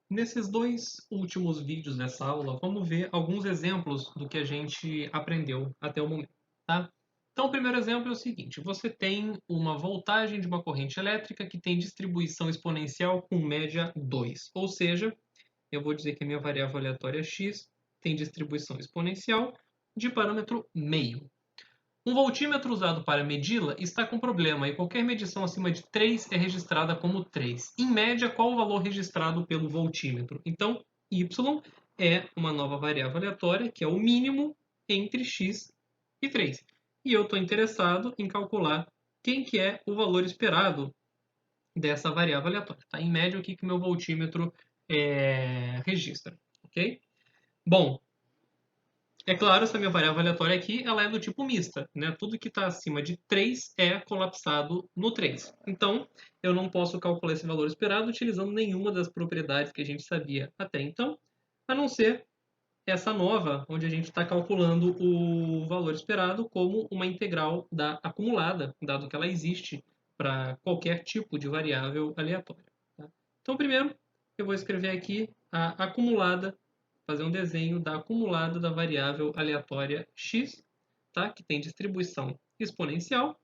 Nesses dois últimos vídeos dessa aula, vamos ver alguns exemplos do que a gente aprendeu até o momento, tá? Então, o primeiro exemplo é o seguinte: você tem uma voltagem de uma corrente elétrica que tem distribuição exponencial com média 2, ou seja, eu vou dizer que a minha variável aleatória x tem distribuição exponencial de parâmetro meio. Um voltímetro usado para medi-la está com problema e qualquer medição acima de 3 é registrada como 3. Em média, qual o valor registrado pelo voltímetro? Então, y é uma nova variável aleatória, que é o mínimo entre x e 3. E eu estou interessado em calcular quem que é o valor esperado dessa variável aleatória. Tá? Em média, o que o meu voltímetro registra. Ok? Bom, é claro, essa minha variável aleatória aqui, ela é do tipo mista, né? Tudo que está acima de 3 é colapsado no 3. Então, eu não posso calcular esse valor esperado utilizando nenhuma das propriedades que a gente sabia até então, a não ser essa nova, onde a gente está calculando o valor esperado como uma integral da acumulada, dado que ela existe para qualquer tipo de variável aleatória. Tá? Então, primeiro, eu vou escrever aqui a acumulada, fazer um desenho da acumulada da variável aleatória x, tá? Que tem distribuição exponencial.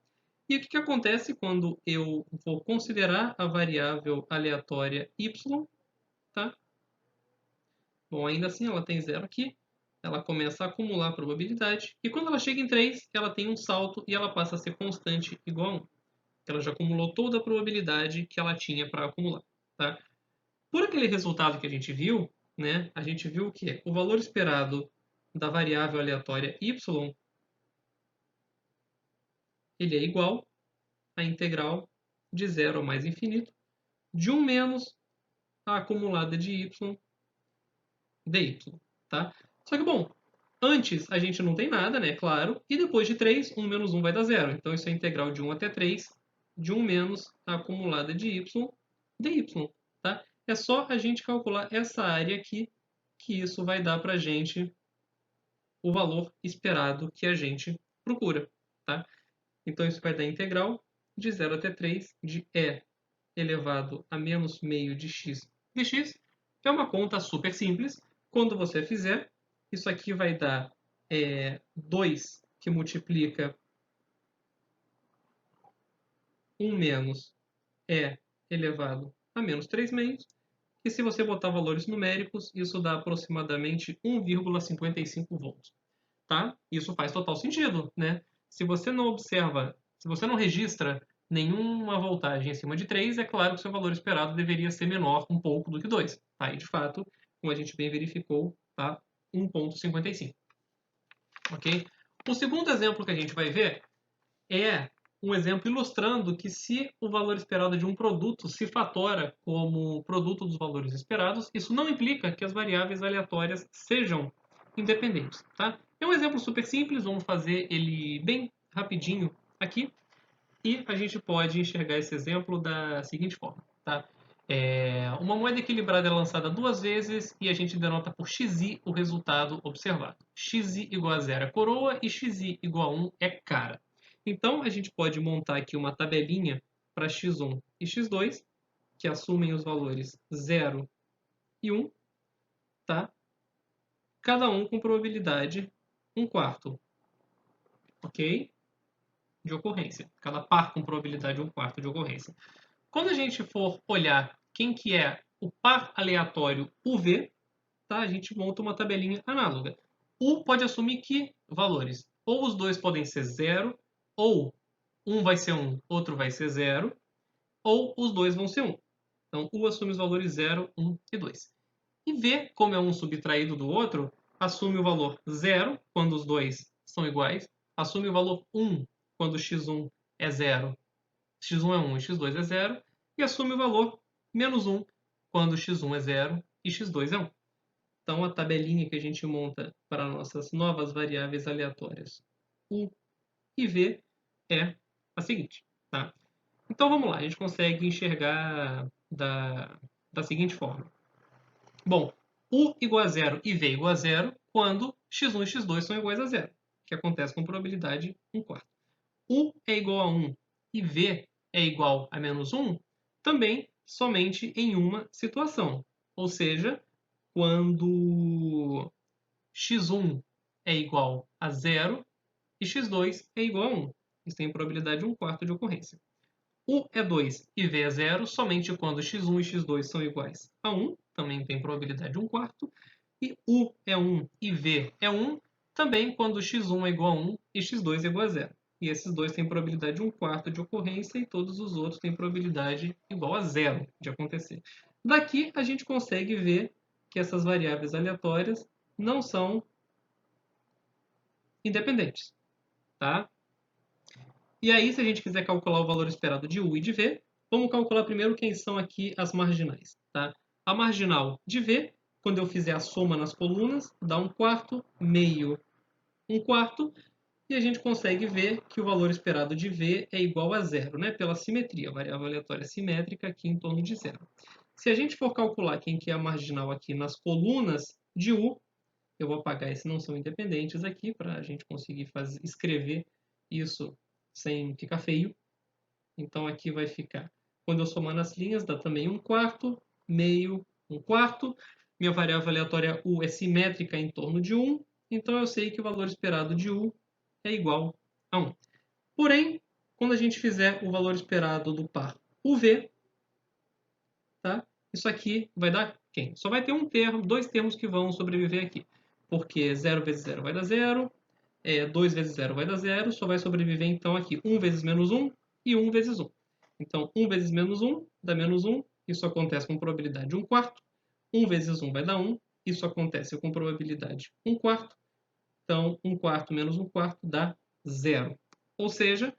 E o que acontece quando eu vou considerar a variável aleatória y, tá? Bom, ainda assim ela tem zero aqui, ela começa a acumular a probabilidade, e quando ela chega em 3, ela tem um salto e ela passa a ser constante igual a 1. Ela já acumulou toda a probabilidade que ela tinha para acumular. Tá? Por aquele resultado que a gente viu, né, a gente viu que o valor esperado da variável aleatória y ele é igual à integral de 0 ao mais infinito de 1 menos a acumulada de y dy. Tá? Só que, bom, antes a gente não tem nada, né? Claro. E depois de 3, 1 menos 1 vai dar zero. Então isso é integral de 1 até 3 de 1 menos a acumulada de y dy. Tá? É só a gente calcular essa área aqui, que isso vai dar para a gente o valor esperado que a gente procura. Tá? Então isso vai dar integral de 0 até 3 de e elevado a menos meio de x dx. É uma conta super simples. Quando você fizer, isso aqui vai dar 2 que multiplica 1 menos e elevado a menos 3 meios. E se você botar valores numéricos, isso dá aproximadamente 1,55 volts. Tá? Isso faz total sentido, né? Se você não observa, se você não registra nenhuma voltagem acima de 3, é claro que o seu valor esperado deveria ser menor um pouco do que 2. Tá? E de fato, como a gente bem verificou, tá? 1,55. Ok? O segundo exemplo que a gente vai ver é um exemplo ilustrando que se o valor esperado de um produto se fatora como produto dos valores esperados, isso não implica que as variáveis aleatórias sejam independentes. Tá? É um exemplo super simples, vamos fazer ele bem rapidinho aqui. E a gente pode enxergar esse exemplo da seguinte forma. Tá? Uma moeda equilibrada é lançada duas vezes e a gente denota por xi o resultado observado. Xi igual a 0 é coroa e xi igual a 1 é cara. Então, a gente pode montar aqui uma tabelinha para x1 e x2, que assumem os valores 0 e 1, tá? Cada um com probabilidade 1/4, ok? De ocorrência. Cada par com probabilidade 1/4 de ocorrência. Quando a gente for olhar quem que é o par aleatório UV, tá? A gente monta uma tabelinha análoga. U pode assumir que valores? Ou os dois podem ser zero, ou um vai ser 1, outro vai ser 0, ou os dois vão ser 1. Então, U assume os valores 0, 1 e 2. E V, como é um subtraído do outro, assume o valor 0 quando os dois são iguais, assume o valor 1 quando x1 é 0, x1 é 1 e x2 é 0, e assume o valor menos 1 quando x1 é 0 e x2 é 1. Então, a tabelinha que a gente monta para nossas novas variáveis aleatórias U e V é a seguinte. Tá? Então, vamos lá. A gente consegue enxergar da seguinte forma. Bom, U igual a 0 e V igual a 0 quando x1 e x2 são iguais a 0, que acontece com probabilidade 1/4. U é igual a 1 e V é igual a menos 1, também somente em uma situação. Ou seja, quando x1 é igual a 0 e x2 é igual a 1. Isso tem probabilidade de 1/4 de ocorrência. U é 2 e V é 0 somente quando x1 e x2 são iguais a 1, também tem probabilidade de 1/4. E U é 1 e V é 1, também quando x1 é igual a 1 e x2 é igual a 0. E esses dois têm probabilidade de 1/4 de ocorrência e todos os outros têm probabilidade igual a 0 de acontecer. Daqui a gente consegue ver que essas variáveis aleatórias não são independentes, tá? E aí, se a gente quiser calcular o valor esperado de U e de V, vamos calcular primeiro quem são aqui as marginais, tá? A marginal de V, quando eu fizer a soma nas colunas, dá 1/4, meio, 1/4, e a gente consegue ver que o valor esperado de V é igual a 0, né? Pela simetria, a variável aleatória simétrica aqui em torno de 0. Se a gente for calcular quem que é a marginal aqui nas colunas de U, eu vou apagar esses não são independentes aqui para a gente conseguir escrever isso sem ficar feio. Então aqui vai ficar, quando eu somar nas linhas, dá também 1/4, meio, 1/4. Minha variável aleatória U é simétrica em torno de 1, então eu sei que o valor esperado de U é igual a 1. Porém, quando a gente fizer o valor esperado do par UV, tá? Isso aqui vai dar quem? Só vai ter um termo, dois termos que vão sobreviver aqui. Porque 0 vezes 0 vai dar 0, 2 vezes 0 vai dar 0, só vai sobreviver então aqui 1 vezes menos 1 e 1 vezes 1. Então, 1 vezes menos 1 dá menos 1, isso acontece com probabilidade de 1/4. 1 vezes 1 vai dar 1, isso acontece com probabilidade 1/4. Então, 1/4 menos 1/4 dá 0. Ou seja,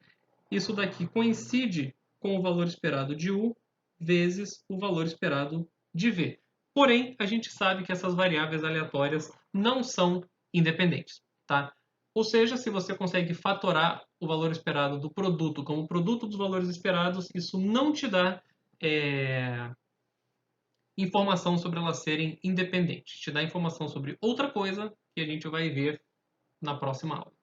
isso daqui coincide com o valor esperado de U vezes o valor esperado de V. Porém, a gente sabe que essas variáveis aleatórias não são independentes, tá? Ou seja, se você consegue fatorar o valor esperado do produto como produto dos valores esperados, isso não te dá informação sobre elas serem independentes. Te dá informação sobre outra coisa que a gente vai ver na próxima aula.